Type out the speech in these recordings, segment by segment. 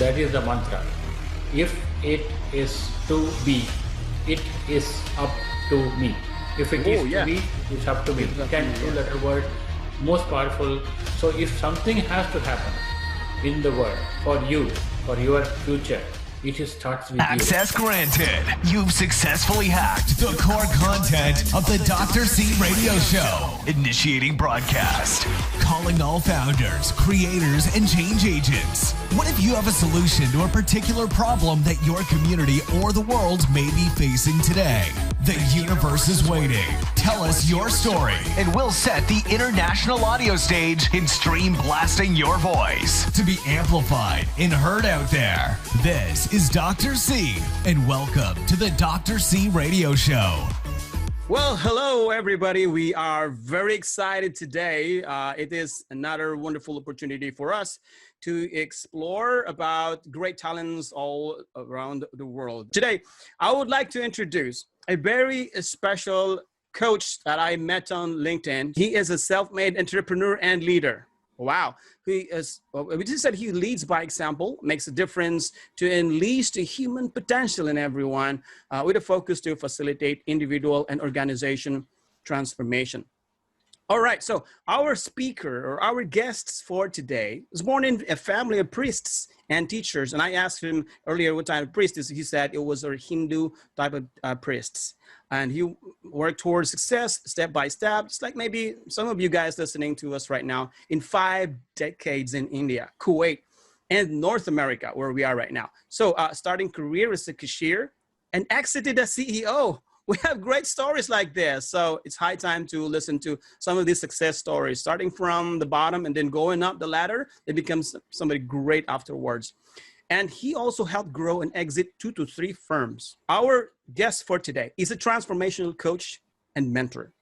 That is the mantra. If it is to be, it is up to me. If it is to be, it's up to me. 10 two-letter word, most powerful. So if something has to happen in the world for you, for your future, it starts with Access granted. You've successfully hacked the core content of the Dr.C Radio-Show. Initiating broadcast. Calling all founders, creators, and change agents. What if you have a solution to a particular problem that your community or the world may be facing today? The universe is waiting. Tell us your story, and we'll set the international audio stage in stream blasting your voice to be amplified and heard out there. This is Dr.C, and welcome to the Dr.C Radio-Show. Well, hello, everybody. We are very excited today. It is another wonderful opportunity for us to explore about great talents all around the world. Today, I would like to introduce a very special coach that I met on LinkedIn. He is a self-made entrepreneur and leader. Wow. We just said he leads by example, makes a difference to unleash the human potential in everyone with a focus to facilitate individual and organization transformation. All right, so our speaker or our guests for today was born in a family of priests and teachers. And I asked him earlier what type of priest is. He said it was a Hindu type of priests. And he worked towards success step by step, just like maybe some of you guys listening to us right now, in 5 decades in India, Kuwait, and North America, where we are right now. So starting career as a cashier and exited as CEO. We have great stories like this. So it's high time to listen to some of these success stories, starting from the bottom and then going up the ladder. They become somebody great afterwards. And he also helped grow and exit 2 to 3 firms. Our guest for today is a transformational coach and mentor.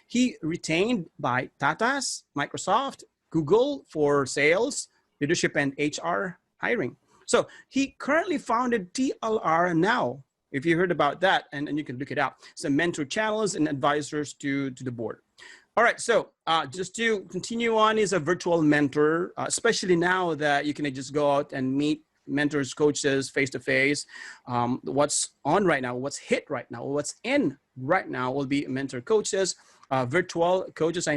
He retained by Tata's, Microsoft, Google for sales, leadership, and HR hiring. So he currently founded TLRnow. If you heard about that, and you can look it up. So mentor channels and advisors to the board. All right, so just to continue on, is a virtual mentor, especially now that you can just go out and meet mentors, coaches face-to-face. What's on right now, what's hit right now, what's in right now will be mentor coaches, virtual coaches,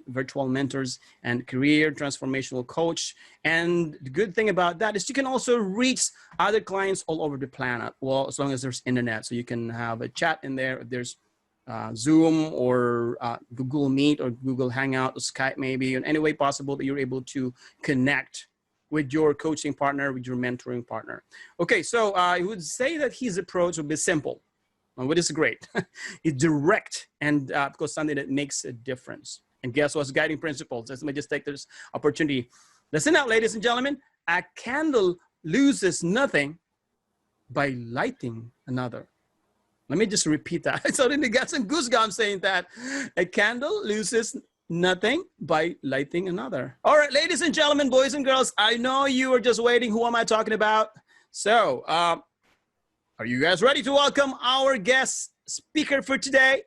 virtual mentors, and career transformational coach. And the good thing about that is you can also reach other clients all over the planet, well, as long as there's internet. So you can have a chat in there. If there's Zoom or Google Meet or Google Hangout or Skype, maybe in any way possible that you're able to connect with your coaching partner, with your mentoring partner. Okay, so I would say that his approach would be simple, which is great. It's direct and of course something that makes a difference. And guess what's guiding principles? Let me just take this opportunity. Listen out, ladies and gentlemen. A candle loses nothing by lighting another. Let me just repeat that. I suddenly got some goosebumps saying that. A candle loses nothing by lighting another. All right, ladies and gentlemen, boys and girls, I know you are just waiting. Who am I talking about? So, are you guys ready to welcome our guest speaker for today,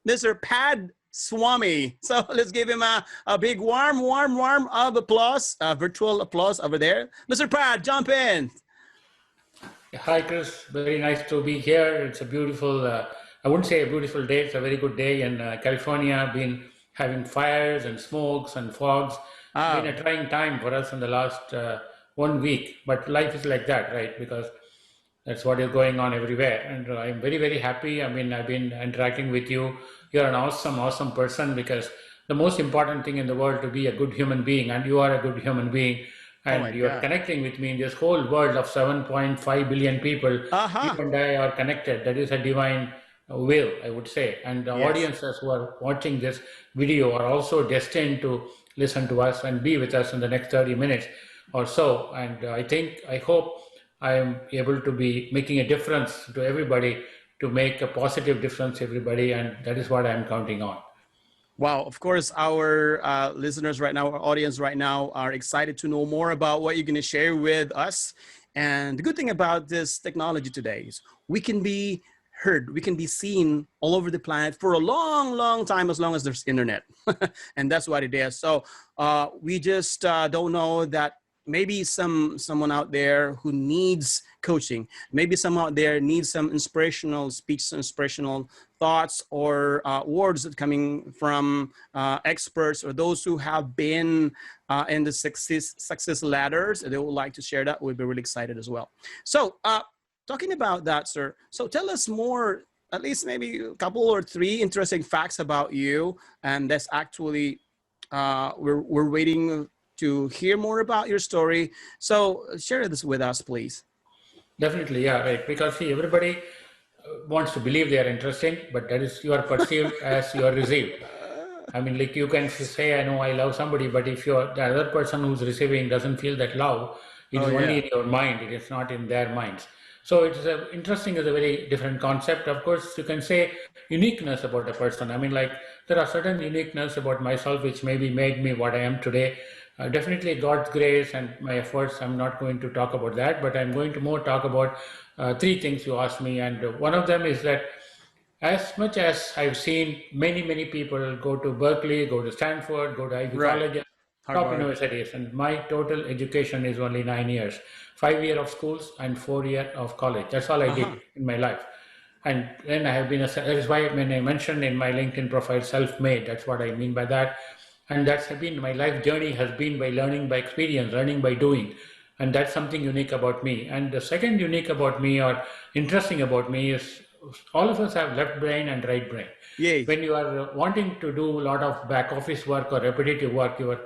Mr. Pad Swami? So let's give him a big warm of applause, virtual applause over there. Mr. Pad, jump in. Hi, Chris. Very nice to be here. It's a beautiful, I wouldn't say a beautiful day. It's a very good day in California. Been having fires and smokes and fogs. Been a trying time for us in the last 1 week. But life is like that, right? Because that's what is going on everywhere. And I'm very, very happy. I've been interacting with you. You're an awesome person, because the most important thing in the world to be a good human being, and you are a good human being. And you're connecting with me in this whole world of 7.5 billion people. You and I are connected. That is a divine will, I would say. And the audiences who are watching this video are also destined to listen to us and be with us in the next 30 minutes or so. And I hope I am able to be making a difference to everybody, to make a positive difference to everybody. And that is what I'm counting on. Wow, of course, our listeners right now, our audience right now are excited to know more about what you're going to share with us. And the good thing about this technology today is we can be heard, we can be seen all over the planet for a long time, as long as there's internet. And that's what it is. So we just don't know that maybe someone out there who needs coaching, maybe someone out there needs some inspirational speech, some inspirational thoughts or words that coming from experts or those who have been in the success ladders, they would like to share that, we'd be really excited as well. So talking about that, sir, so tell us more, at least maybe a couple or three interesting facts about you, and that's actually we're waiting to hear more about your story. So share this with us, please. Definitely, yeah, right. Because see, everybody wants to believe they are interesting, but that is you are perceived as you are received. I mean, like you can say, I know I love somebody, but if you're the other person who's receiving doesn't feel that love, it is only in your mind. It is not in their minds. So it's interesting is a very different concept. Of course, you can say uniqueness about a person. I mean, like there are certain uniqueness about myself which maybe made me what I am today. Definitely God's grace and my efforts. I'm not going to talk about that, but I'm going to more talk about three things you asked me. And one of them is that as much as I've seen many people go to Berkeley, go to Stanford, go to Ivy colleges, top universities, and my total education is only 9 years, 5 years of schools and 4 years of college. That's all I did in my life. And then I have been, that is why when I mentioned in my LinkedIn profile, self-made, that's what I mean by that. And that's been my life journey has been by learning by experience, learning by doing. And that's something unique about me. And the second unique about me or interesting about me is all of us have left brain and right brain. Yes. When you are wanting to do a lot of back office work or repetitive work, you are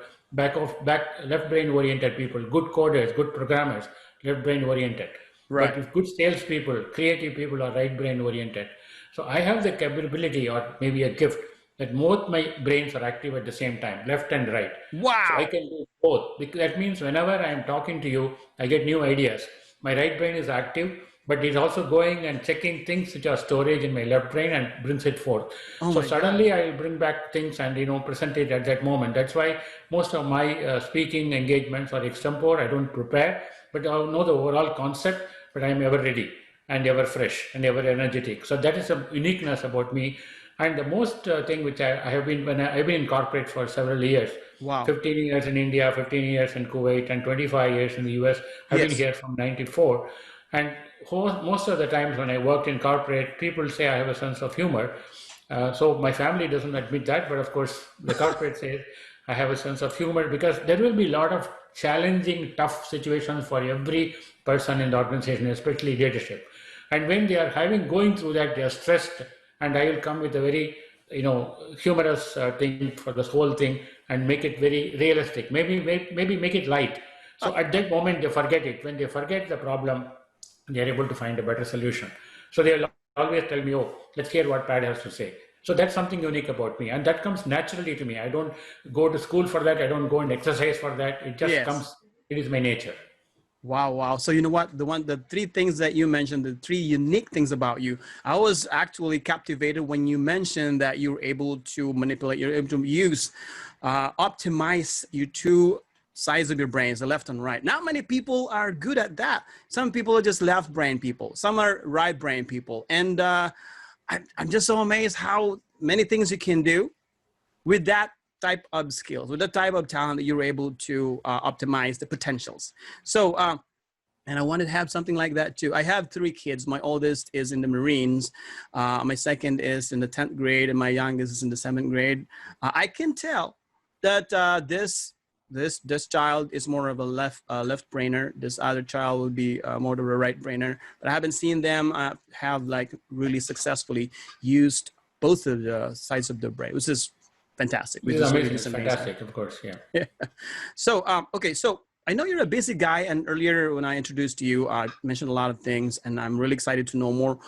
left brain oriented people, good coders, good programmers, left brain oriented. Right. But if good salespeople, creative people are right brain oriented. So I have the capability or maybe a gift that both my brains are active at the same time, left and right. Wow. So I can do both. Because that means whenever I am talking to you, I get new ideas. My right brain is active, but it's also going and checking things which are storage in my left brain and brings it forth. So suddenly I will bring back things and present it at that moment. That's why most of my speaking engagements are extempore. I don't prepare, but I know the overall concept, but I am ever ready and ever fresh and ever energetic. So that is a uniqueness about me. And the most thing which I have been, I've been in corporate for several years, 15 years in India, 15 years in Kuwait, and 25 years in the US. I've been here from 94. And most of the times when I worked in corporate, people say I have a sense of humor. So my family doesn't admit that, but of course the corporate says I have a sense of humor because there will be a lot of challenging, tough situations for every person in the organization, especially leadership. And when they are going through that, they are stressed. And I will come with a very, humorous thing for this whole thing and make it very realistic. Maybe make it light. So at that moment they forget it. When they forget the problem, they are able to find a better solution. So they will always tell me, "Oh, let's hear what Pad has to say." So that's something unique about me, and that comes naturally to me. I don't go to school for that. I don't go and exercise for that. It just comes. It is my nature. Wow. So you know what? The three things that you mentioned, the three unique things about you, I was actually captivated when you mentioned that you're able to manipulate, you're able to use, optimize your two sides of your brains, the left and right. Not many people are good at that. Some people are just left brain people. Some are right brain people. And I'm just so amazed how many things you can do with that type of skills, with the type of talent that you're able to optimize the potentials. So, and I wanted to have something like that too. I have 3 kids. My oldest is in the Marines. My second is in the 10th grade, and my youngest is in the 7th grade. I can tell that this child is more of a left brainer. This other child will be more of a right brainer. But I haven't seen them have like really successfully used both of the sides of the brain, which is fantastic. Which is amazing. Fantastic, of course, yeah. So, okay, so I know you're a busy guy, and earlier when I introduced you, I mentioned a lot of things, and I'm really excited to know more.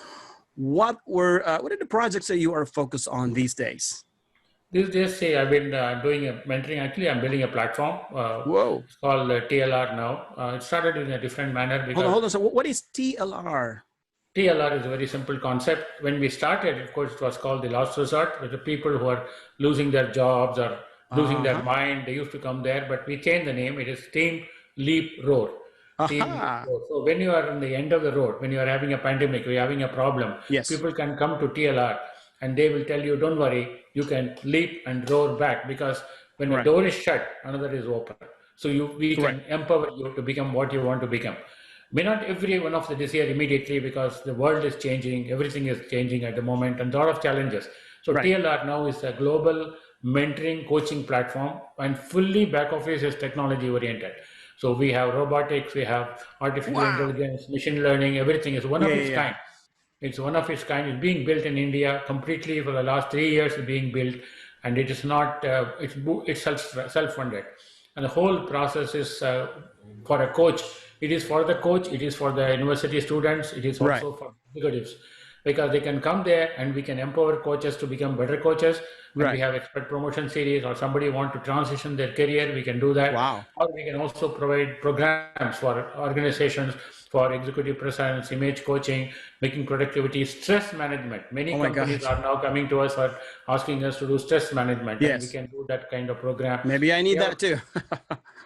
What are the projects that you are focused on these days? These days, I've been doing a mentoring. Actually, I'm building a platform. Whoa! It's called TLRnow. It started in a different manner. Because hold on. So, what is TLR? TLR is a very simple concept. When we started, of course, it was called the last resort, with the people who are losing their jobs or losing their mind. They used to come there, but we changed the name. It is Team Leap Road. Team Leap Road. So when you are on the end of the road, when you are having a pandemic, you're having a problem, people can come to TLR and they will tell you, don't worry, you can leap and roar back, because when the door is shut, another is open. So we can Correct. empower you to become what you want to become. May not every one of this year immediately, because the world is changing, everything is changing at the moment, and a lot of challenges. So Right. TLR now is a global mentoring coaching platform, and fully back office is technology oriented. So we have robotics, we have artificial Wow. intelligence, machine learning, everything is one Yeah, of yeah, its yeah. kind. It's one of its kind. It's being built in India completely for the last 3 years. It's being built, and it is not. It's self-funded, and the whole process is for a coach. It is for the coach. It is for the university students. It is Right. also for executives, because they can come there and we can empower coaches to become better coaches. And we Right. have expert promotion series, or somebody want to transition their career, we can do that. Wow. Or we can also provide programs for organizations for executive presence, image coaching, making productivity, stress management. Many Oh my companies gosh. are now coming to us or asking us to do stress management, and we Yes. can do that kind of program. Maybe I We need have, that too.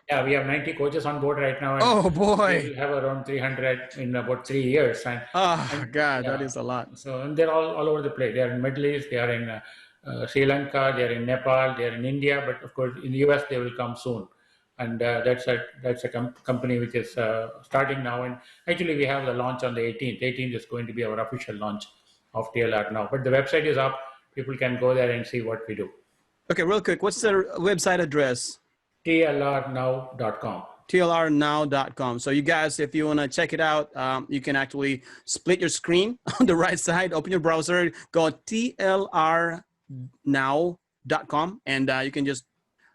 yeah, we have 90 coaches on board right now, and Oh we boy. will have around 300 in about 3 years. Oh And God, that yeah, is a lot. so and they're all over the place. They are in Middle East, they are in Sri Lanka, they are in Nepal, they are in India, but of course in the US they will come soon. And that's a company which is starting now. And actually we have the launch on the 18th. 18th is going to be our official launch of TLR now. But the website is up. People can go there and see what we do. Okay, real quick, what's the website address? TLRnow.com. TLRnow.com. So you guys, if you want to check it out, you can actually split your screen on the right side, open your browser, go TLRnow.com, and you can just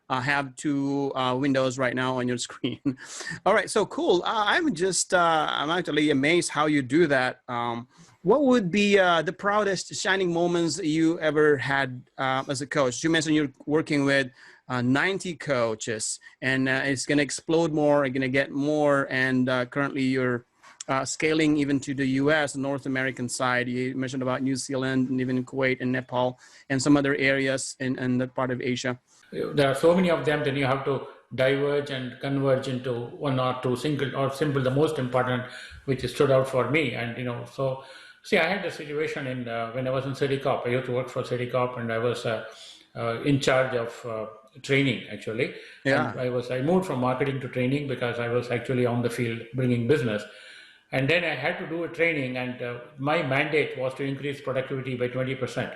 have two windows right now on your screen. All right, so cool. I'm actually amazed how you do that. What would be the proudest shining moments you ever had as a coach? You mentioned you're working with 90 coaches, and it's going to explode more, going to get more, and currently you're scaling even to the US, North American side. You mentioned about New Zealand, and even Kuwait and Nepal, and some other areas in that part of Asia. There are so many of them, then you have to diverge and converge into one or two single or simple, the most important, which stood out for me. And so see, I had a situation in when I was in CityCorp. I used to work for CityCorp, and I was in charge of training actually. Yeah. And I moved from marketing to training because I was actually on the field bringing business. And then I had to do a training, and my mandate was to increase productivity by 20%.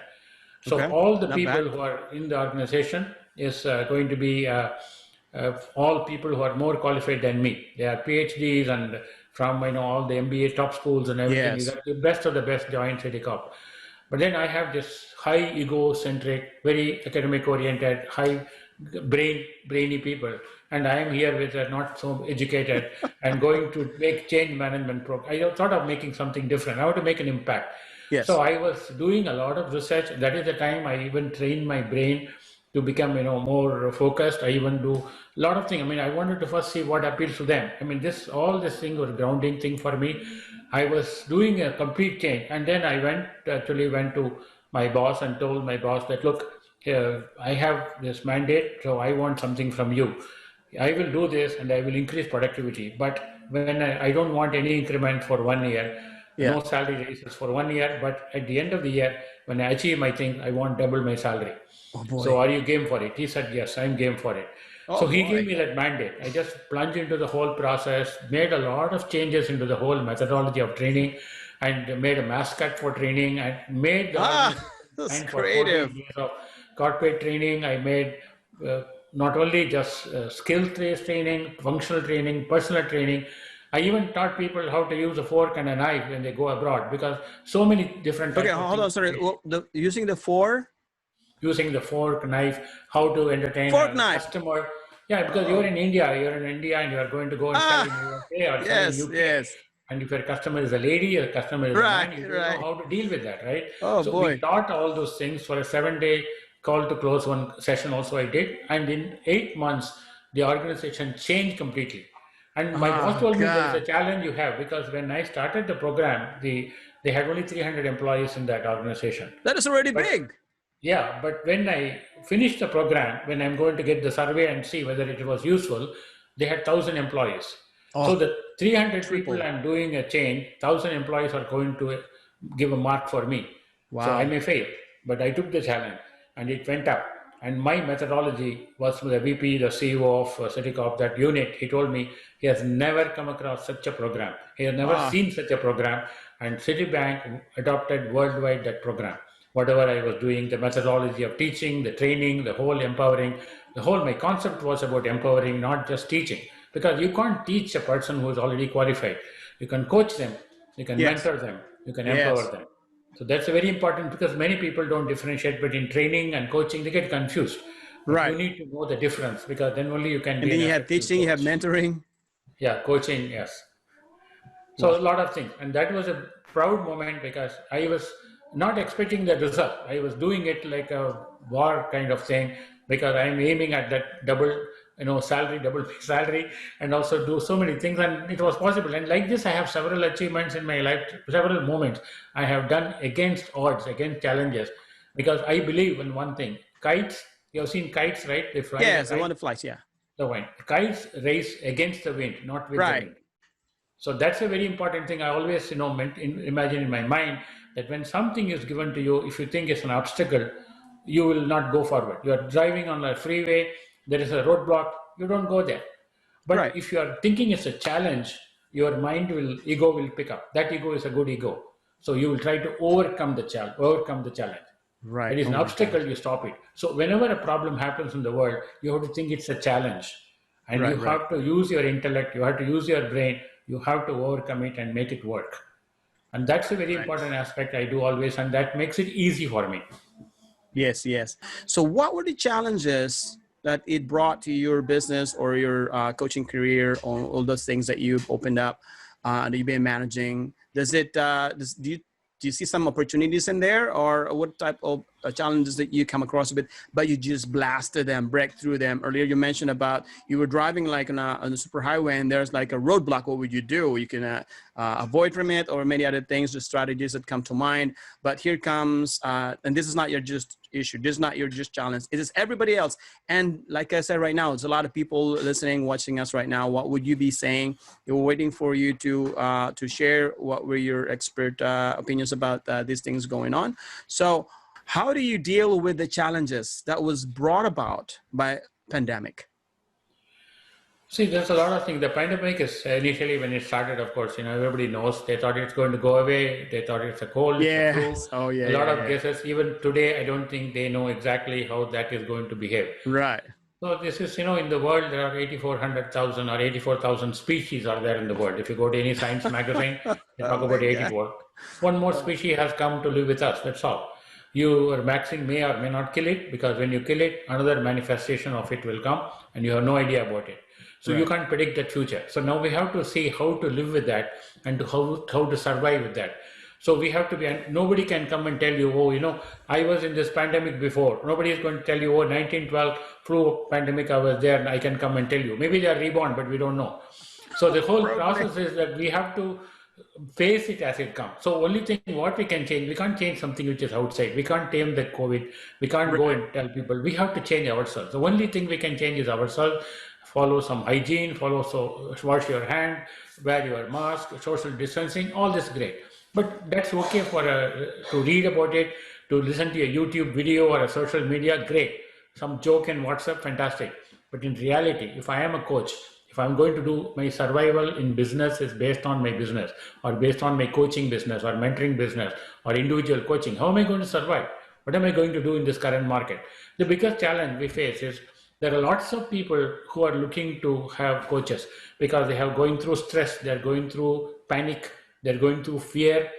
So Okay. all the Not people bad. who are in the organization is going to be all people who are more qualified than me. They are PhDs and from all the MBA top schools and everything. You Yes. got the best of the best join CityCorp. But then I have this high egocentric, very academic oriented, high brainy people, and I am here with a not so educated and going to make change management program. I thought of making something different. I want to make an impact. Yes. So I was doing a lot of research. That is the time I even trained my brain to become more focused. I even do a lot of things. I mean, I wanted to first see what appeals to them. I mean, all this thing was grounding thing for me. I was doing a complete change, and then I went to my boss and told my boss that, look, I have this mandate, so I want something from you. I will do this and I will increase productivity. But when I don't want any increment for 1 year, Yeah. no salary raises for 1 year. But at the end of the year, when I achieve my thing, I want double my salary. Oh boy. So are you game for it? He said, yes, I'm game for it. Oh, So he boy. gave me that mandate. I just plunged into the whole process, made a lot of changes into the whole methodology of training, and made a mascot for training, and made the organization That's sign for creative. 14 years of corporate training. I made not only just skill-based training, functional training, personal training. I even taught people how to use a fork and a knife when they go abroad, because so many different types Okay, of hold on. things. Sorry. Using the Using the fork, knife, how to entertain fork a knife. customer. Yeah, because you're in India, and you are going to go and sell in USA or sell in Yes, UK. yes. And if your customer is a lady, your customer is a man, you don't know how to deal with that, right? Oh So we boy. taught all those things for a 7-day call to close one session also I did. And in 8 months, the organization changed completely. And my boss Oh told me there is a God. challenge you have, because when I started the program, they had only 300 employees in that organization. That is already But big. yeah, but when I finished the program, when I'm going to get the survey and see whether it was useful, they had 1,000 employees. So Oh, the 300 people triple. I'm doing a change, 1,000 employees are going to give a mark for me. So I Wow. may fail, but I took the challenge and it went up. And my methodology was the VP, the CEO of Citycorp, that unit. He told me he has never come across such a program. He has never Ah, seen such a program. And Citibank adopted worldwide that program. Whatever I was doing, the methodology of teaching, the training, the whole empowering, my concept was about empowering, not just teaching. Because you can't teach a person who is already qualified. You can coach them, you can yes, mentor them, you can empower yes, them. So that's very important because many people don't differentiate between training and coaching. They get confused. But you right. need to know the difference because then only you can And be then an you have effective teaching, you have coach. mentoring. Yeah, coaching, yes. So Wow. a lot of things. And that was a proud moment because I was not expecting the result. I was doing it like a war kind of thing because I'm aiming at that double, salary, double salary, and also do so many things. And it was possible. And like this, I have several achievements in my life, several moments I have done against odds, against challenges, because I believe in one thing. Kites, you have seen kites, right? They fly the Yes, the one kite, that flies. Yeah. the wind. Kites race against the wind, not with the Right. wind. So that's a very important thing. I always, imagine in my mind that when something is given to you, if you think it's an obstacle, you will not go forward. You are driving on a freeway, there is a roadblock, you don't go there. But Right. if you are thinking it's a challenge, your ego will pick up. That ego is a good ego. So you will try to overcome the challenge. Right. It is Oh an my obstacle, gosh. you stop it. So whenever a problem happens in the world, you have to think it's a challenge. And you Right. Right. have to use your intellect, you have to use your brain, you have to overcome it and make it work. And that's a very Right. important aspect I do always, and that makes it easy for me. Yes. Yes. So, what were the challenges that it brought to your business or your coaching career, or all those things that you've opened up, that you've been managing? Do you see some opportunities in there, or what type of challenges that you come across with, but you just blasted them, break through them? Earlier, you mentioned about you were driving like on a super highway, and there's like a roadblock. What would you do? You can avoid from it, or many other things, the strategies that come to mind. But here comes, and this is not your just issue. This is not your just challenge. It is everybody else. And like I said, right now, there's a lot of people listening, watching us right now. What would you be saying? They were waiting for you to share what were your expert opinions about these things going on. So, how do you deal with the challenges that was brought about by pandemic? See, there's a lot of things. The pandemic is initially when it started, of course, everybody knows they thought it's going to go away. They thought it's a cold, it's a flu. Yes. Oh yeah, A lot yeah, of yeah. guesses. Even today, I don't think they know exactly how that is going to behave. Right. So this is, in the world, there are 8,400,000 or 84,000 species are there in the world. If you go to any science magazine, they Oh talk my about God. 84. One more species has come to live with us, that's all. Your vaccine may or may not kill it because when you kill it, another manifestation of it will come and you have no idea about it. So you Right. can't predict the future. So now we have to see how to live with that and how to survive with that. So we have to be, and nobody can come and tell you, oh, I was in this pandemic before. Nobody is going to tell you, oh, 1912 flu pandemic, I was there and I can come and tell you. Maybe they are reborn, but we don't know. So the whole Probably. process is that we have to face it as it comes. So only thing what we can change, we can't change something which is outside. We can't tame the COVID. We can't go Right. and tell people. We have to change ourselves. The only thing we can change is ourselves. Follow some hygiene, wash your hand, wear your mask, social distancing, all this great. But that's okay for to read about it, to listen to a YouTube video or a social media, great. Some joke in WhatsApp, fantastic. But in reality, if I am a coach, if I'm going to do my survival in business is based on my business or based on my coaching business or mentoring business or individual coaching, how am I going to survive? What am I going to do in this current market? The biggest challenge we face is there are lots of people who are looking to have coaches because they have going through stress, they're going through panic, they're going through fear,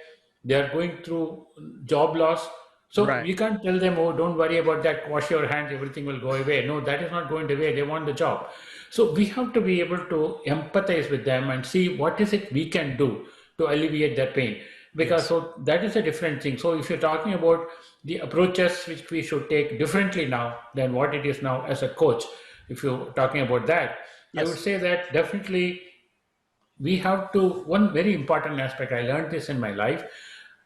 they're going through job loss. So Right. you can't tell them, oh, don't worry about that, wash your hands, everything will go away. No, that is not going away. They want the job. So we have to be able to empathize with them and see what is it we can do to alleviate their pain. Because Yes. so that is a different thing. So if you're talking about the approaches which we should take differently now than what it is now as a coach, if you're talking about that, I would Yes. say that definitely we have to, one very important aspect, I learned this in my life,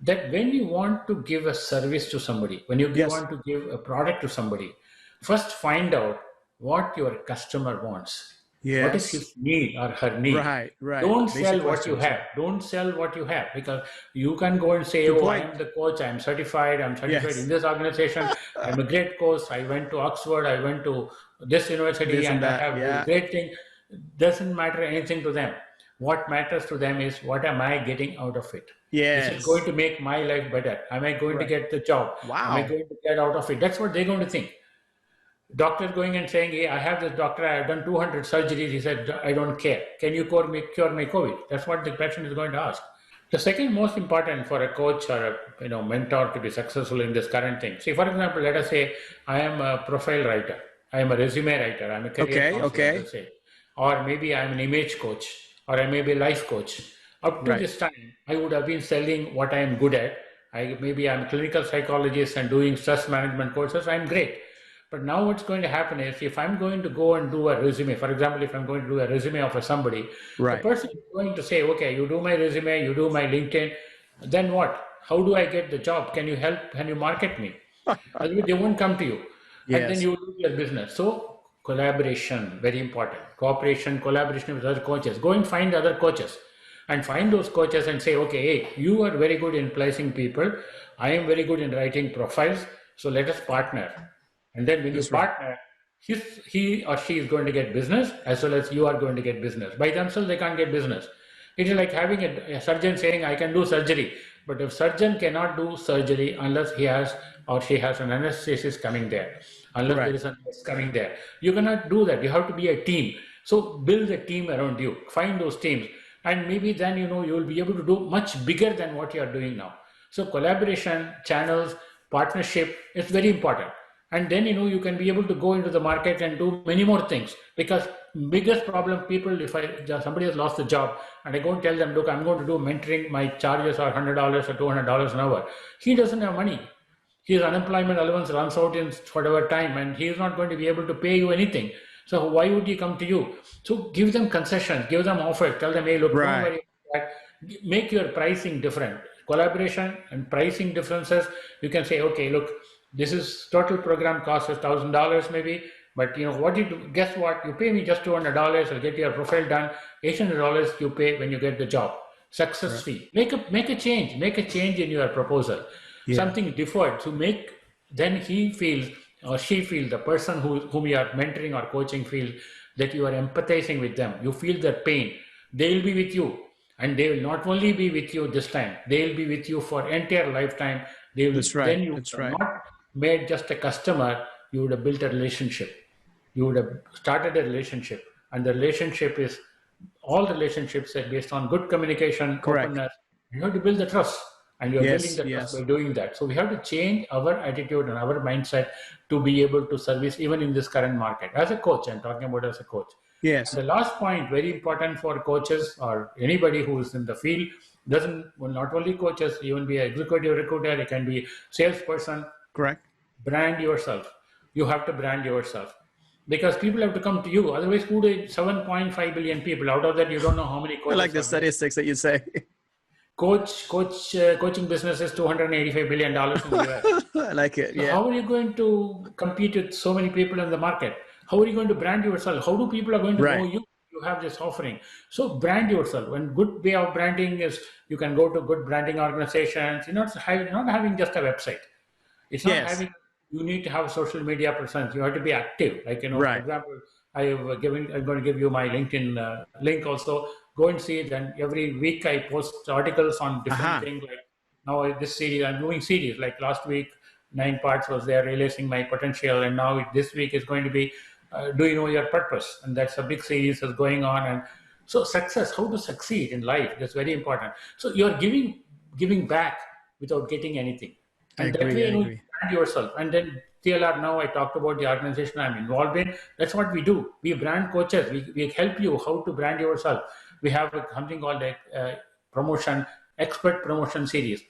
that when you want to give a service to somebody, when you Yes. want to give a product to somebody, first find out what your customer wants. What is Yes. his need or her need? Right. Right. Don't Basic sell what you questions. have. Yeah. Don't sell what you have, because you can go and say, Good oh, I point. am the coach. I'm certified. I'm certified in Yes. this organization. I'm a great coach. I went to Oxford. I went to this university This and and I that. have this Yeah. great thing. Doesn't matter anything to them. What matters to them is, what am I getting out of it? Is it going Yes. to make my life better? Am I going to Right. get the job? Am I Wow. going to get out of it? That's what they're going to think. Doctor going and saying, hey, I have this doctor, I have done 200 surgeries. He said, I don't care. Can you cure my COVID? That's what the patient is going to ask. The second most important for a coach or a mentor to be successful in this current thing. See, for example, let us say I am a profile writer, I am a resume writer, I'm a career Okay. counselor, Okay. let's say, or maybe I'm an image coach, or I may be a life coach. Up to Right. this time, I would have been selling what I am good at. Maybe I'm a clinical psychologist and doing stress management courses. I'm great. But now what's going to happen is, if I'm going to go and do a resume, for example, if I'm going to do a resume of somebody, the Right. person is going to say, okay, you do my resume, you do my LinkedIn, then what? How do I get the job? Can you help? Can you market me? Otherwise, they won't come to you. And then Yes. you lose your business. So collaboration, very important. Cooperation, collaboration with other coaches. Go and find other coaches and find those coaches and say, okay, hey, you are very good in placing people. I am very good in writing profiles. So let us partner. And then when you That's right. partner, he or she is going to get business, as well as you are going to get business. By themselves, they can't get business. It is like having a surgeon saying, I can do surgery. But if surgeon cannot do surgery unless he has or she has an anesthetist coming there, unless there Right. is a nurse coming there, you cannot do that. You have to be a team. So build a team around you. Find those teams. And maybe then, you will be able to do much bigger than what you are doing now. So collaboration, channels, partnership is very important. And then you can be able to go into the market and do many more things, because biggest problem people, if somebody has lost the job and I go and tell them, look, I'm going to do mentoring, my charges are $100 or $200 an hour, he doesn't have money. His unemployment allowance runs out in whatever time, and he is not going to be able to pay you anything. So why would he come to you? So give them concessions, give them offers, tell them, hey, look, don't Right. worry about that. Make your pricing different. Collaboration and pricing differences. You can say, okay, look, this is total program cost is $1,000 maybe, but what you do, guess what? You pay me just $200. I'll get your profile done. $800 you pay when you get the job. Success Right. fee. Make a change. Make a change in your proposal. Yeah. Something deferred to make. Then he feels or she feels, the person whom you are mentoring or coaching feels that you are empathizing with them. You feel their pain. They will be with you, and they will not only be with you this time. They will be with you for entire lifetime. They will. That's right. Then you That's have right. not made just a customer. You would have built a relationship. You would have started a relationship, and the relationship is, all relationships are based on good communication, Correct. openness. You have to build the trust, and you're building Yes. the trust by Yes. doing that. So we have to change our attitude and our mindset to be able to service even in this current market. As a coach, I'm talking about as a coach. Yes. The last point, very important for coaches or anybody who is in the field, not only coaches, even be an executive recruiter, it can be salesperson. Correct. Brand yourself. You have to brand yourself, because people have to come to you. Otherwise, 7.5 billion people. Out of that, you don't know how many I like coaches the are there. statistics that you say. Coaching business is $285 billion in the US. I like it. So Yeah. how are you going to compete with so many people in the market? How are you going to brand yourself? How do people are going to know Right. you? You have this offering. So brand yourself. And good way of branding is, you can go to good branding organizations. You're not having just a website. It's not Yes. having, you need to have social media presence. You have to be active. Like, for Right. example, I'm going to give you my LinkedIn link also. Go and see it. And every week I post articles on different Aha. things. Like now this series, I'm doing series. Like last week, 9 parts was there, realizing my potential. And now this week is going to be, do you know your purpose? And that's a big series that's going on. And so success, how to succeed in life, that's very important. So you're giving back without getting anything. I And that agree. way, I you agree. brand yourself. And then TLRnow, I talked about the organization I'm involved in. That's what we do. We brand coaches. We help you how to brand yourself. We have something called a expert promotion series.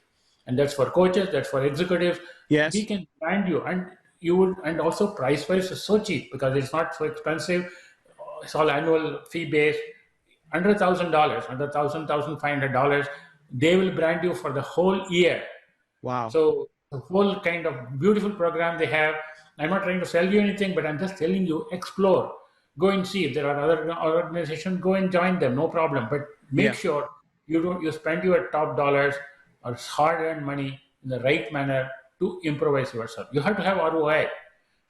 And that's for coaches, that's for executives. We Yes. can brand you, and and also price wise is so cheap because it's not so expensive. It's all annual fee based. $100,000, $100,000, $1,500, they will brand you for the whole year. Wow. So the whole kind of beautiful program they have. I'm not trying to sell you anything, but I'm just telling you, explore. Go and see if there are other organizations. Go and join them, no problem. But make Yeah. sure you spend your top dollars or hard-earned money in the right manner to improvise yourself. You have to have ROI.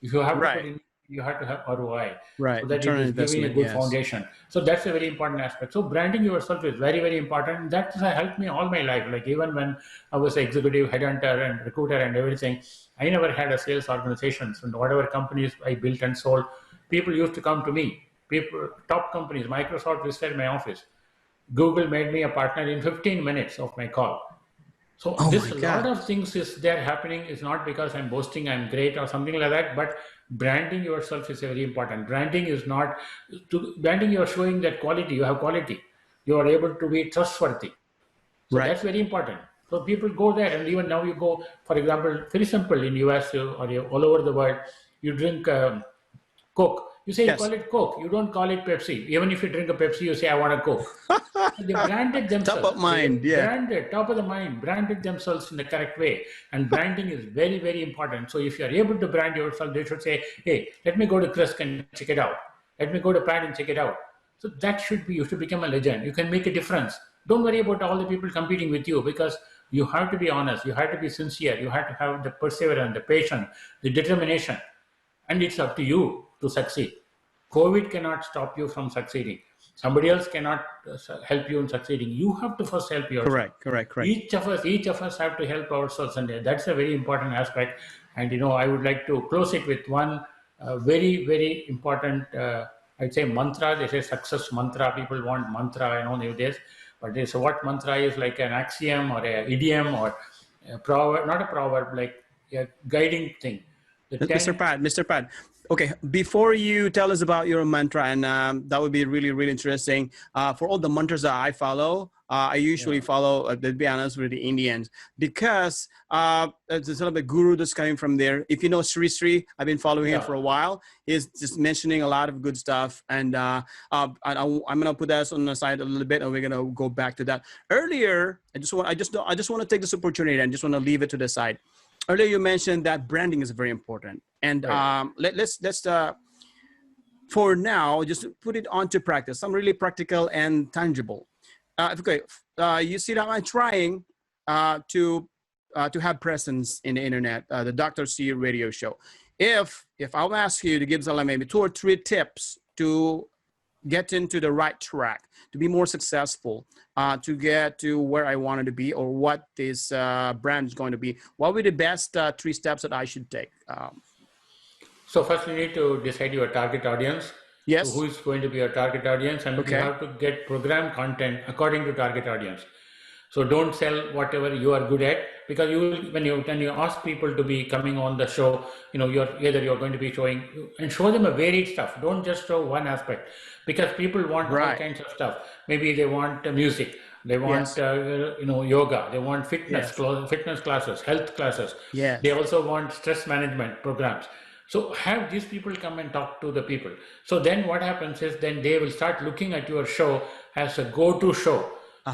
If you have to put Right. in, you have to have ROI so Right. that it Return on is giving a investment. good Yes. foundation. So that's a very important aspect. So branding yourself is very, very important. That has helped me all my life. Like even when I was executive headhunter and recruiter and everything, I never had a sales organization. And whatever companies I built and sold, people used to come to me. People, top companies, Microsoft visited my office. Google made me a partner in 15 minutes of my call. So Oh this my a lot God. of things is there happening is not because I'm boasting I'm great or something like that, but branding yourself is very important. Branding is not branding. You're showing that quality. You have quality. You are able to be trustworthy. So Right. that's very important. So people go there, and even now you go, for example, very simple in US or all over the world, you drink Coke. You say you call Yes. it Coke. You don't call it Pepsi. Even if you drink a Pepsi, you say I want a Coke. So they branded Top of themselves. mind. They Yeah. branded, top of the mind, branded themselves in the correct way. And branding is very, very important. So if you are able to brand yourself, they should say, hey, let me go to Chris and check it out. Let me go to Pad and check it out. So that should be, you should become a legend. You can make a difference. Don't worry about all the people competing with you because you have to be honest. You have to be sincere. You have to have the perseverance, the patience, the determination. And it's up to you to succeed. COVID cannot stop you from succeeding. Somebody else cannot help you in succeeding. You have to first help yourself. Correct. Correct. Correct. Each of us have to help ourselves, and that's a very important aspect. And I would like to close it with one very, very important, I'd say mantra. They say success mantra. People want mantra, nowadays. But this what mantra is like an axiom or a idiom or a proverb, not a proverb, like a guiding thing. The Mr. 10 Pat, Mr. Pat. Okay, before you tell us about your mantra, and that would be really, really interesting. For all the mantras that I follow, I usually follow, to be honest, with the Indians because there's a little bit guru that's coming from there. If you know Sri Sri, I've been following him Yeah. for a while. He's just mentioning a lot of good stuff, and I'm gonna put that on the side a little bit, and we're gonna go back to that. Earlier, I just want to take this opportunity and just want to leave it to the side. Earlier, you mentioned that branding is very important, and Right. let's for now just put it onto practice. Some really practical and tangible. Okay, you see that I'm trying to have presence in the internet. The Dr.C Radio-Show. If I'll ask you to give us maybe 2 or 3 tips to get into the right track, to be more successful, to get to where I wanted to be or what this brand is going to be, what would be the best 3 steps that I should take? So first you need to decide your target audience. So who Yes. is going to be your target audience, and you Okay. have to get program content according to target audience. So don't sell whatever you are good at because you will, when you ask people to be coming on the show, you're going to be showing and show them a varied stuff. Don't just show one aspect because people want all Right. kinds of stuff. Maybe they want music, they want Yes. yoga, they want Yes. fitness classes, health classes. They Yes. also want stress management programs. So have these people come and talk to the people. So then what happens is then they will start looking at your show as a go-to show.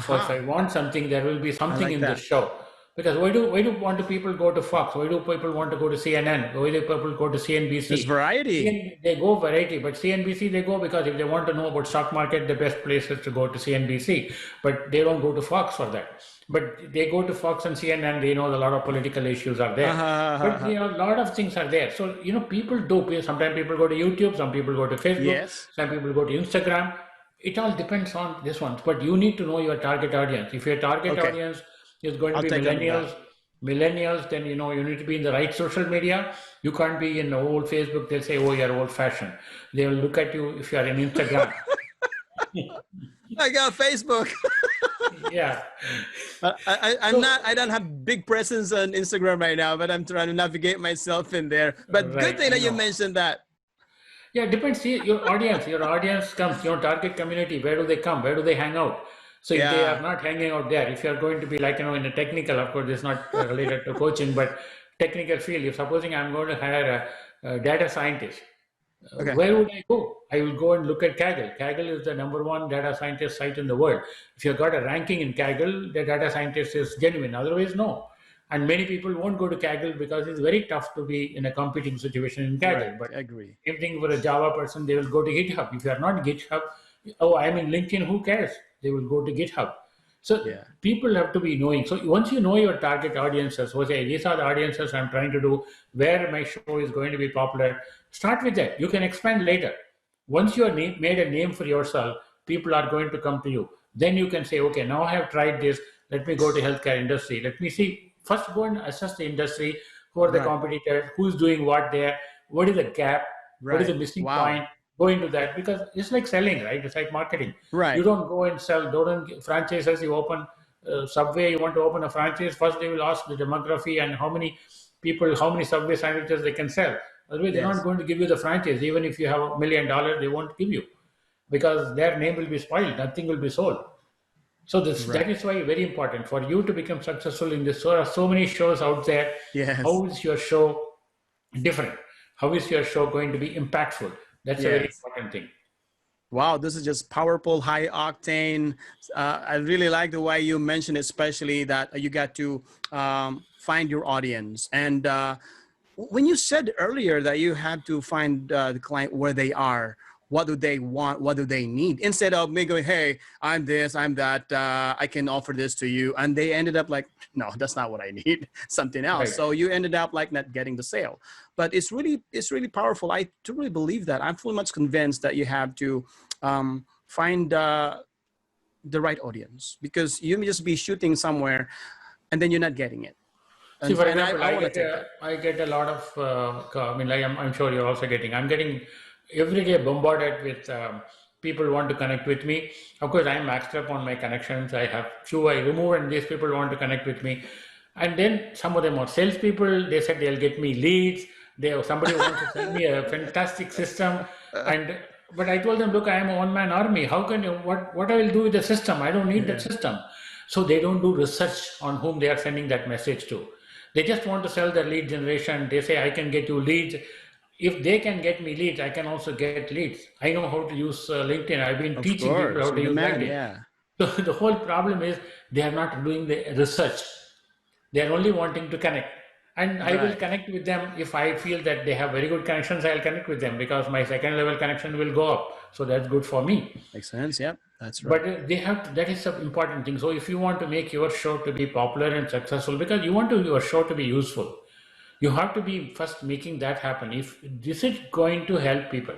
So if I Aha. want something, there will be I something like in this that. show. Because why do want to people go to Fox? Why do people want to go to CNN? Why do people go to There's CNBC? variety. They go variety, but CNBC they go because if they want to know about stock market, the best place is to go to CNBC. But they don't go to Fox for that. But they go to Fox and CNN. They know a lot of political issues are there. But Uh-huh. a lot of things are there. So people do. Sometimes people go to YouTube. Some people go to Facebook. Yes. Some people go to Instagram. It all depends on this one. But you need to know your target audience. If your target Okay. audience is going to I'll be take note of that. millennials, then you need to be in the right social media. You can't be in the old Facebook. They'll say, "Oh, you're old fashioned." They will look at you if you are in Instagram. I got Facebook. Yeah. I'm So not. I don't have big presence on Instagram right now, but I'm trying to navigate myself in there. But good right, thing I that you know. mentioned that. Yeah, depends. See, your audience. Your audience comes. Your target community. Where do they come? Where do they hang out? So if they are Yeah. not hanging out there, if you are going to be like in a technical, of course, it's not related to coaching, but technical field. If supposing I'm going to hire a data scientist, Okay. where would I go? I will go and look at Kaggle. Kaggle is the #1 data scientist site in the world. If you've got a ranking in Kaggle, the data scientist is genuine. Otherwise, no. And many people won't go to Kaggle because it's very tough to be in a competing situation in Kaggle. Right. But I agree. same thing for a Java person, they will go to GitHub. If you are not GitHub, oh, I'm in LinkedIn, who cares? They will go to GitHub. So Yeah. people have to be knowing. So once you know your target audiences, okay, these are the audiences I'm trying to do, where my show is going to be popular, start with that. You can expand later. Once you are made a name for yourself, people are going to come to you. Then you can say, okay, now I have tried this. Let me go to healthcare industry. Let me see. First, go and assess the industry. Who are the Right. competitors? Who's doing what there? What is the gap? What is the Right. missing Wow. point? Go into that because it's like selling, right? It's like marketing. You Right. don't go and sell. Don't franchises. You open Subway. You want to open a franchise. First, they will ask the demography and how many people, how many Subway sandwiches they can sell. Otherwise, they're not Yes. going to give you the franchise. Even if you have $1 million, they won't give you because their name will be spoiled. Nothing will be sold. So that Right. is why very important for you to become successful in this. So there are so many shows out there. Yes. How is your show different? How is your show going to be impactful? That's a very Yes. important thing. Wow, this is just powerful, high octane. I really like the way you mentioned, especially that you got to find your audience. And when you said earlier that you have to find the client where they are, what do they want, what do they need, instead of me going, hey, I'm this, I'm that, I can offer this to you, and they ended up like, no, that's not what I need, something else. Right. So you ended up like not getting the sale. But it's really powerful. I truly believe that. I'm fully much convinced that you have to find the right audience, because you may just be shooting somewhere and then you're not getting it. See, for And example, I want to take that. I get a lot of, I mean, like I'm sure you're also getting, I'm getting every day bombarded with people want to connect with me. Of course, I'm maxed up on my connections. I have few I remove, and these people want to connect with me. And then some of them are salespeople. They said they'll get me leads. Somebody wants to send me a fantastic system, and but I told them, look, I am a one-man army. How can you? What I will do with the system? I don't need that Yeah. system. So they don't do research on whom they are sending that message to. They just want to sell their lead generation. They say, I can get you leads. If they can get me leads, I can also get leads. I know how to use LinkedIn. I've been Of teaching people course, how to you're the use man. LinkedIn. Yeah. So the whole problem is they are not doing the research. They are only wanting to connect. And I will Right. connect with them if I feel that they have very good connections. I'll connect with them because my second level connection will go up. So that's good for me. Makes sense. Yep. That's right. But they have to, that is an important thing. So if you want to make your show to be popular and successful, because you want your show to be useful, you have to be first making that happen. If this is going to help people,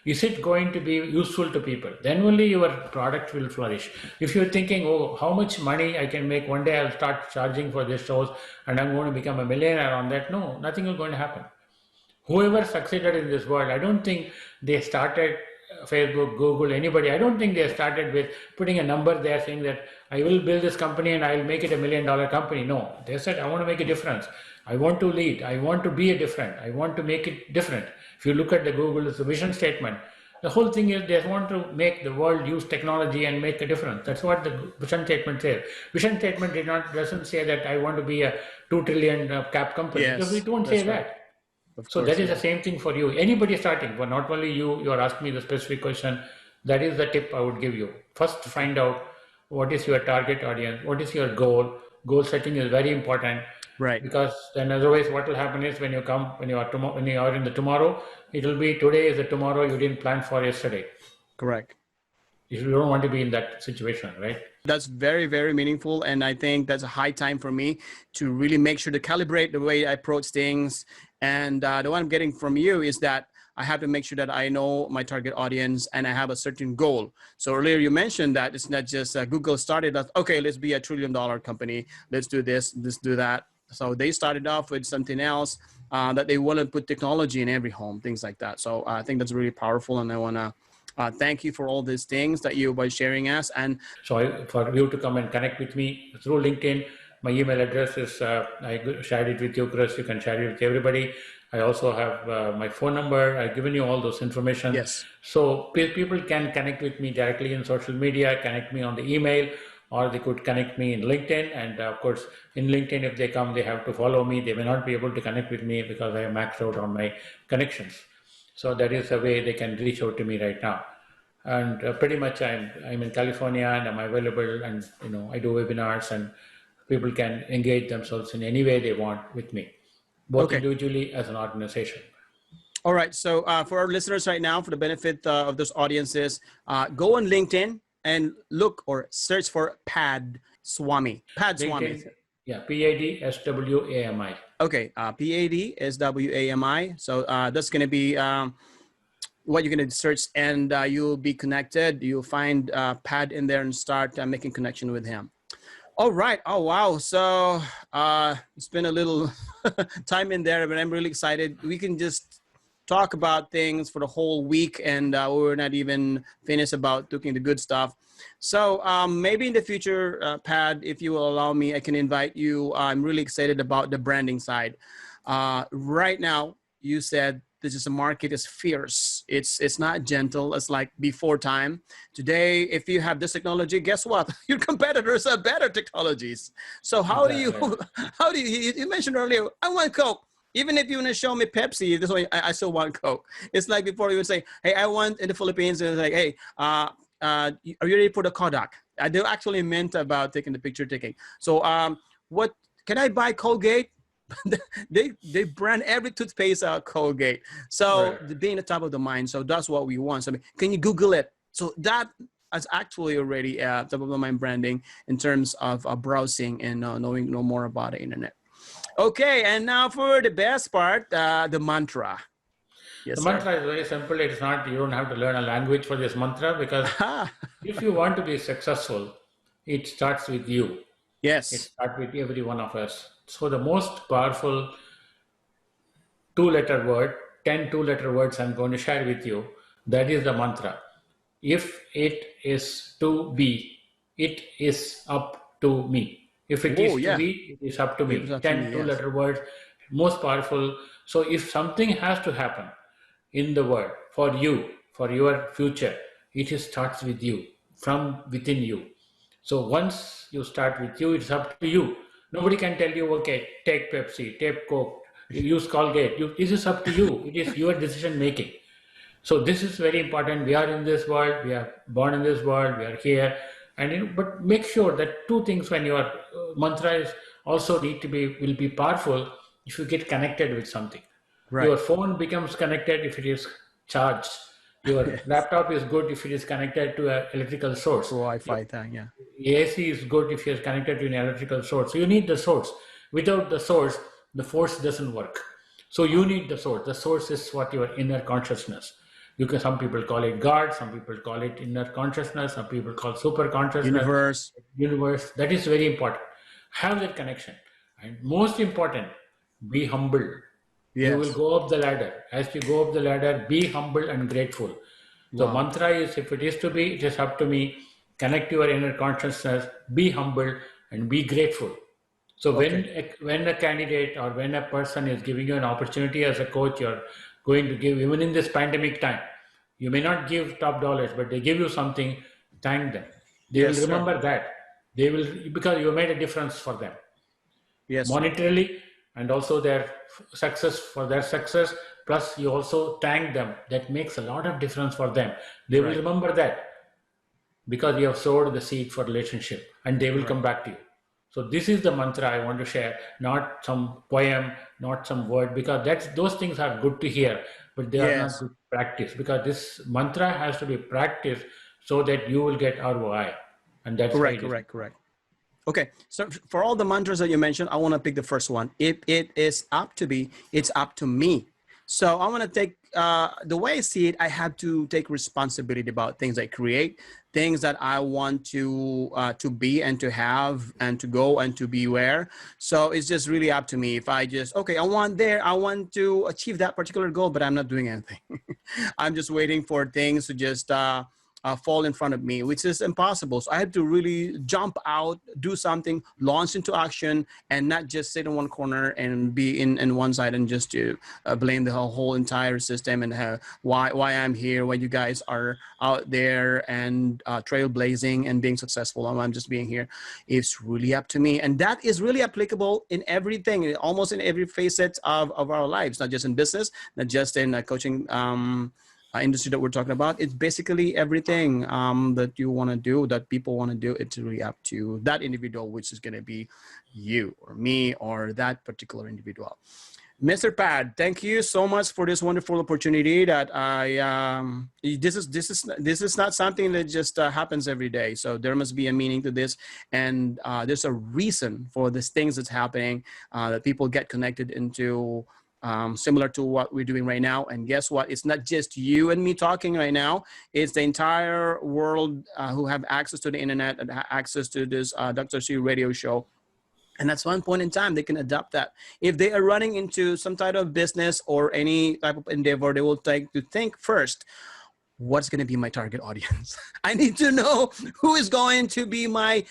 is it going to be useful to people, then only your product will flourish. If you're thinking, oh, how much money I can make, one day I'll start charging for these shows and I'm going to become a millionaire on that, no, nothing is going to happen. Whoever succeeded in this world, I don't think they started Facebook, Google, anybody. I don't think they started with putting a number there saying that I will build this company and I will make it $1 million company. No, they said, I want to make a difference. I want to lead. I want to be a different. I want to make it different. If you look at the Google, it's a vision statement. The whole thing is they want to make the world use technology and make a difference. That's what the vision statement says. Vision statement doesn't say that I want to be a 2 trillion cap company. Because we Yes, don't say that's right. that. Of So that course. is the Yeah. same thing for you. Anybody starting, but not only you, you are asking me the specific question. That is the tip I would give you. First, Okay. find out what is your target audience, what is your goal. Goal setting is very important Right. because then otherwise what will happen is when you come, when you are in the tomorrow, it will be today is the tomorrow you didn't plan for yesterday. Correct. You don't want to be in that situation, right? That's very, very meaningful. And I think that's a high time for me to really make sure to calibrate the way I approach things. And the one I'm getting from you is that I have to make sure that I know my target audience and I have a certain goal. So earlier you mentioned that it's not just Google started as, okay, let's be $1 trillion company. Let's do this, let's do that. So they started off with something else that they want to put technology in every home, things like that. So I think that's really powerful. And I want to thank you for all these things that you by sharing us. And So for you to come and connect with me through LinkedIn, my email address is, I shared it with you, Chris. You can share it with everybody. I also have my phone number. I've given you all those information. yes, So people can connect with me directly in social media, connect me on the email, or they could connect me in LinkedIn. And of course, in LinkedIn, if they come, they have to follow me. They may not be able to connect with me because I am maxed out on my connections. So that is the way they can reach out to me right now. And pretty much I'm in California and I'm available, and I do webinars and people can engage themselves in any way they want with me, both Okay. individually as an organization. All right. So for our listeners right now, for the benefit of those audiences, go on LinkedIn and look or search for Pad Swami. Pad Swami. LinkedIn, yeah, PADSWAMI. Okay. PADSWAMI. So that's going to be what you're going to search, and you'll be connected. You'll find Pad in there and start making connection with him. All right. Oh, wow. So it's been a little time in there, but I'm really excited. We can just talk about things for the whole week, and we're not even finished about looking the good stuff. So maybe in the future, Pad, if you will allow me, I can invite you. I'm really excited about the branding side. Right now, you said this is a market is fierce. It's not gentle. It's like before time. Today, if you have this technology, guess what? Your competitors have better technologies. So how do you, you mentioned earlier, I want Coke. Even if you want to show me Pepsi, this way I still want Coke. It's like before you would say, hey, I want in the Philippines, and it's like, hey, are you ready for the Kodak? They actually meant about taking the picture taking. So what, can I buy Colgate? they brand every toothpaste Colgate. So being the top of the mind, so that's what we want. So I mean, can you Google it? So that is actually already top of the mind branding in terms of browsing and knowing more about the internet. Okay, and now for the best part, the mantra. Yes, the mantra is very simple. It's not, you don't have to learn a language for this mantra, because if you want to be successful, it starts with you. Yes. It starts with every one of us. So the most powerful two-letter word, 10 two-letter words I'm going to share with you, that is the mantra. If it is to be, it is up to me. If it is to be, it is up to me. 10 two-letter words, most powerful. So if something has to happen in the world for you, for your future, it starts with you, from within you. So once you start with you, it's up to you. Nobody can tell you, okay, take Pepsi, take Coke, use Colgate. This is up to you. It is your decision making. So this is very important. We are in this world. We are born in this world. We are here. And but make sure that two things when your mantra is also will be powerful if you get connected with something. Right. Your phone becomes connected if it is charged. Your laptop is good if it is connected to an electrical source. Wi-Fi thing, yeah. AC is good if you're connected to an electrical source. So you need the source. Without the source, the force doesn't work. So you need the source. The source is what your inner consciousness. Some people call it God, some people call it inner consciousness, some people call super consciousness. Universe. That is very important. Have that connection. And most important, be humble. Yes. You will go up the ladder. As you go up the ladder, be humble and grateful. The mantra is, if it is to be, it is up to me. Connect your inner consciousness, be humble and be grateful. So when a candidate or when a person is giving you an opportunity as a coach, you're going to give, even in this pandemic time, you may not give top dollars, but they give you something, thank them. They will remember that. They will, because you made a difference for them. Yes. Monetarily, and also their success, for their success, plus you also thank them. That makes a lot of difference for them. They will remember that because you have sowed the seed for relationship, and they will come back to you. So this is the mantra I want to share, not some poem, not some word, because those things are good to hear, but they are not good practice, because this mantra has to be practiced so that you will get ROI. And that's correct. Okay, so for all the mantras that you mentioned, I want to pick the first one. If it is up to be, it's up to me. So I want to take, the way I see it, I have to take responsibility about things I create, things that I want to be and to have and to go and to be where. So it's just really up to me. If I just, I want to achieve that particular goal, but I'm not doing anything. I'm just waiting for things to just fall in front of me, which is impossible. So I have to really jump out, do something, launch into action, and not just sit in one corner and be in one side and just to blame the whole entire system and why I'm here, why you guys are out there and trailblazing and being successful. I'm just being here. It's really up to me. And that is really applicable in everything, almost in every facet of our lives, not just in business, not just in coaching industry that we're talking about. It's basically everything that you want to do, that people want to do. It's really up to that individual, which is going to be you or me or that particular individual. Mr. Pad, thank you so much for this wonderful opportunity. That this is not something that just happens every day. So there must be a meaning to this, and there's a reason for these things that's happening that people get connected into. Similar to what we're doing right now. And guess what? It's not just you and me talking right now. It's the entire world who have access to the internet and access to this Dr.C radio show. And that's one point in time they can adopt that. If they are running into some type of business or any type of endeavor, they will take to think first, what's going to be my target audience? I need to know who is going to be my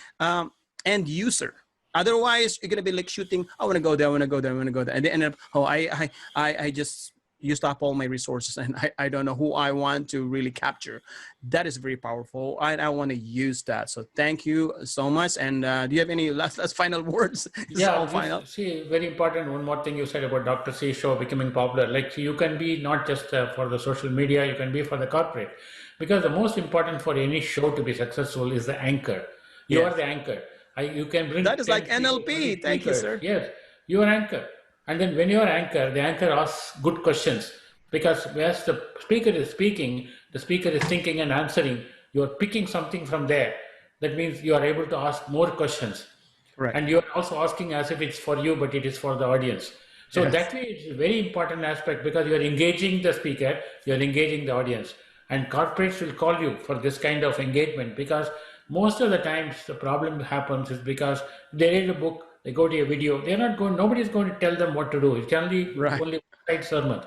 end user. Otherwise, you're going to be like shooting, I want to go there, I want to go there, I want to go there. And they end up, oh, I just used up all my resources and I don't know who I want to really capture. That is very powerful. I want to use that. So thank you so much. And do you have any last final words? Yeah, Final. see, very important. One more thing you said about Dr.C show becoming popular. Like you can be not just for the social media, you can be for the corporate. Because the most important for any show to be successful is the anchor. You are the anchor. You can bring that is like NLP. Thank you, sir. Yes, you are anchor. And then when you are anchor, the anchor asks good questions. Because as the speaker is speaking, the speaker is thinking and answering. You are picking something from there. That means you are able to ask more questions. Right. And you are also asking as if it's for you, but it is for the audience. So that way it's a very important aspect because you are engaging the speaker, you are engaging the audience. And corporates will call you for this kind of engagement because most of the times the problem happens is because they read a book, they go to a video, nobody's going to tell them what to do. It's only one side sermon.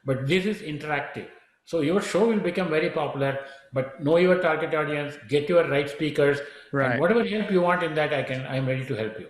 But this is interactive. So your show will become very popular, but know your target audience, get your right speakers, and whatever help you want in that, I'm ready to help you.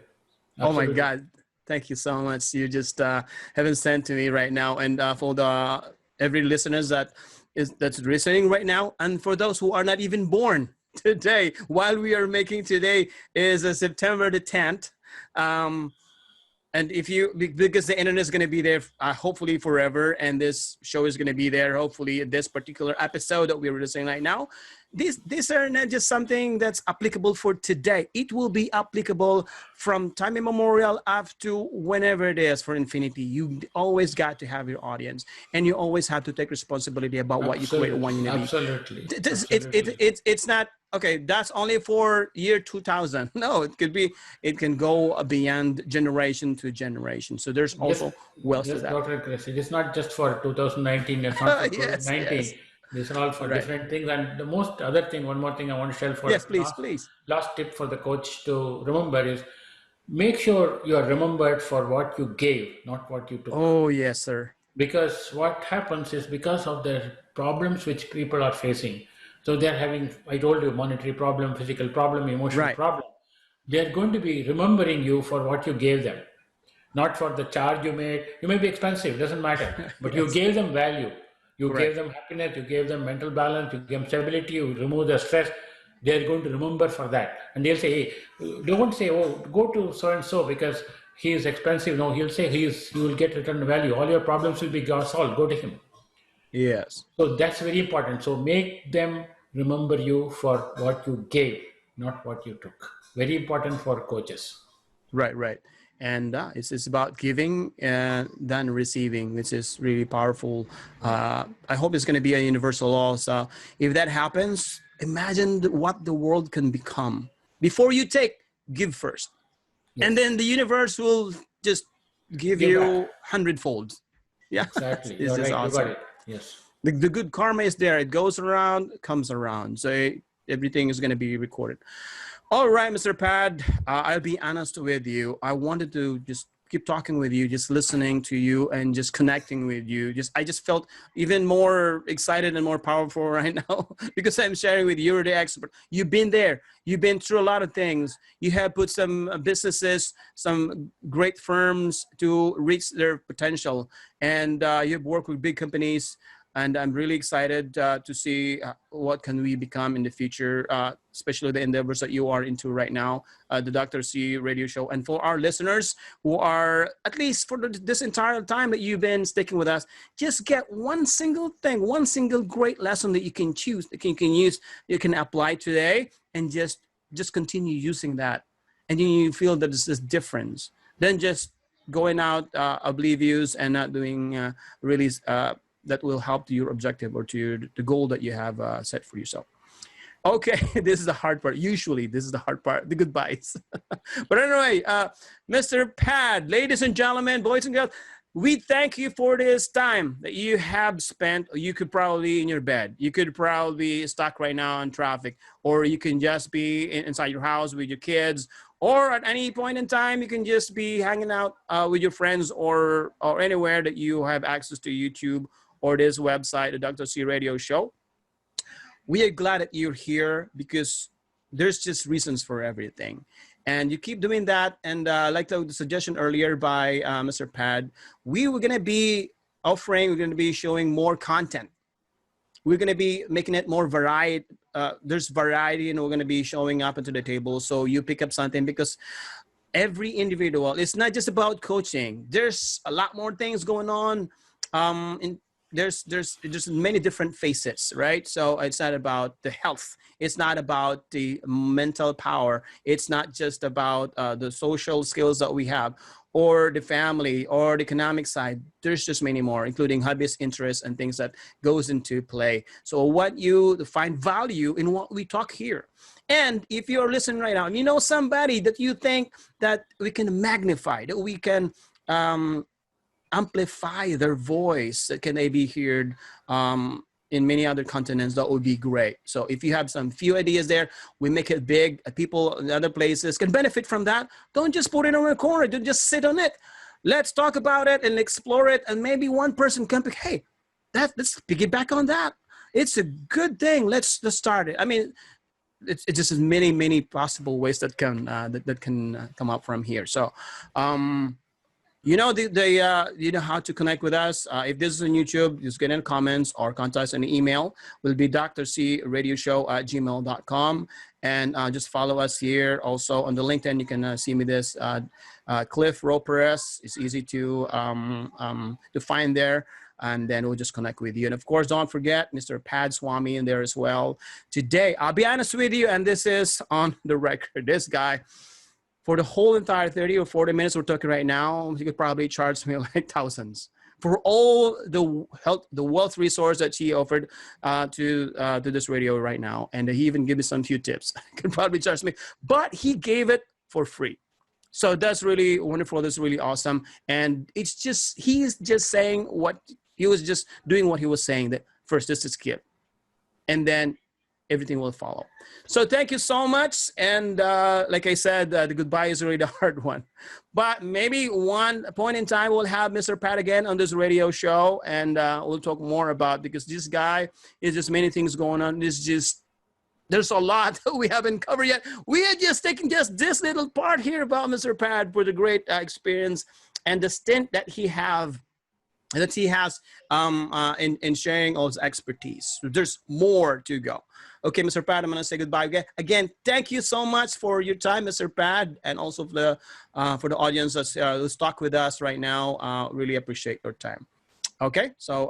Absolutely. Oh my God. Thank you so much. You just haven't sent to me right now. And for the every listeners that's listening right now, and for those who are not even born today, while we are making today is September the 10th. And because the internet is going to be there, hopefully forever, and this show is going to be there, hopefully this particular episode that we're releasing right now, these are not just something that's applicable for today. It will be applicable from time immemorial up to whenever it is for infinity. You always got to have your audience, and you always have to take responsibility about what you create. Absolutely. It's not, okay, that's only for year 2000. No, it can go beyond generation to generation. So there's also wealth to that. Dr. Chris, it is not just for 2019, it's not for 2019. Yes. These are all for different things. And one more thing I want to share for please. Last tip for the coach to remember is make sure you are remembered for what you gave, not what you took. Oh, yes, sir. Because what happens is because of the problems which people are facing. So they're having, I told you, monetary problem, physical problem, emotional problem. They're going to be remembering you for what you gave them, not for the charge you made. You may be expensive, doesn't matter, but you gave them value. You gave them happiness, you gave them mental balance, you gave them stability, you remove the stress. They're going to remember for that. And they'll say, hey, they won't say, oh, go to so-and-so because he is expensive. No, he'll say you will get return value. All your problems will be solved. Go to him. Yes. So that's very important. So make them remember you for what you gave, not what you took. Very important for coaches. Right. And it's about giving and then receiving, which is really powerful. I hope it's going to be a universal law. So if that happens, imagine what the world can become. Before you take, give first. Yes. And then the universe will just give you hundredfold. Yeah, exactly. It's just awesome. You got it. Yes. The good karma is there. It goes around, comes around. So everything is going to be recorded. All right, Mr. Pad, I'll be honest with you. I wanted to just keep talking with you, just listening to you and just connecting with you. I just felt even more excited and more powerful right now because I'm sharing with you. You're the expert. You've been there. You've been through a lot of things. You have put some businesses, some great firms to reach their potential. And you've worked with big companies. And I'm really excited to see what can we become in the future, especially the endeavors that you are into right now, the Dr. C Radio Show. And for our listeners who are, at least for this entire time that you've been sticking with us, just get one single thing, one single great lesson that you can choose, that you can use, you can apply today, and just continue using that. And you feel that there's this difference. Then just going out oblivious and not doing really that will help to your objective or to the goal that you have set for yourself. Okay, this is the hard part. Usually, this is the hard part, the goodbyes. But anyway, Mr. Pad, ladies and gentlemen, boys and girls, we thank you for this time that you have spent. You could probably in your bed. You could probably be stuck right now in traffic, or you can just be inside your house with your kids, or at any point in time, you can just be hanging out with your friends or anywhere that you have access to YouTube or this website, the Dr.C Radio Show. We are glad that you're here because there's just reasons for everything. And you keep doing that. And like the suggestion earlier by Mr. Pad, we were going to be offering, we're going to be showing more content. We're going to be making it more varied. There's variety, and we're going to be showing up into the table. So you pick up something, because every individual, it's not just about coaching. There's a lot more things going on. There's many different facets, right? So it's not about the health. It's not about the mental power. It's not just about the social skills that we have, or the family, or the economic side. There's just many more, including hobbies, interests, and things that goes into play. So what you find value in what we talk here. And if you're listening right now, and you know somebody that you think that we can magnify, that we can amplify their voice, that can they be heard in many other continents, that would be great. So if you have some few ideas there, we make it big. People in other places can benefit from that. Don't just put it on a corner. Don't just sit on it. Let's talk about it and explore it. And maybe one person can pick, hey, let's piggyback on that. It's a good thing. Let's start it. I mean, it's just many possible ways that can that can come up from here. So you know you know how to connect with us. If this is on YouTube, just get in comments or contact us an email. Will be drcradioshow@gmail.com, and just follow us here. Also on the LinkedIn, you can see me this Cliff Roperez. It's easy to find there, and then we'll just connect with you. And of course, don't forget Mr. Pad Swami in there as well. Today, I'll be honest with you, and this is on the record. This guy, for the whole entire 30 or 40 minutes we're talking right now, he could probably charge me like thousands for all the wealth resource that he offered to this radio right now. And he even gave me some few tips. He could probably charge me, but he gave it for free. So that's really wonderful. That's really awesome. And it's just, he's just saying what he was just doing, what he was saying, that first this is kid, and then everything will follow. So thank you so much. And like I said, the goodbye is really the hard one. But maybe one point in time, we'll have Mr. Pat again on this radio show, and we'll talk more about, because this guy is just many things going on. There's a lot that we haven't covered yet. We are just taking just this little part here about Mr. Pat for the great experience and the stint that he has in sharing all his expertise. There's more to go. Okay, Mr. Pad, I'm going to say goodbye again. Thank you so much for your time, Mr. Pad, and also for the audience that's stuck with us right now. Really appreciate your time. Okay, so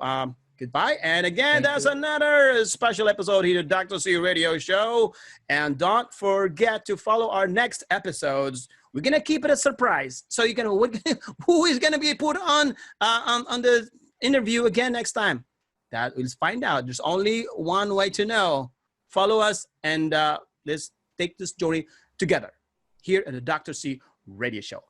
goodbye. And again, that's another special episode here at Dr. C Radio Show. And don't forget to follow our next episodes. We're going to keep it a surprise. So you're going to, who is going to be put on the interview again next time? That we'll find out. There's only one way to know. Follow us, and let's take this journey together here at the Dr. C Radio Show.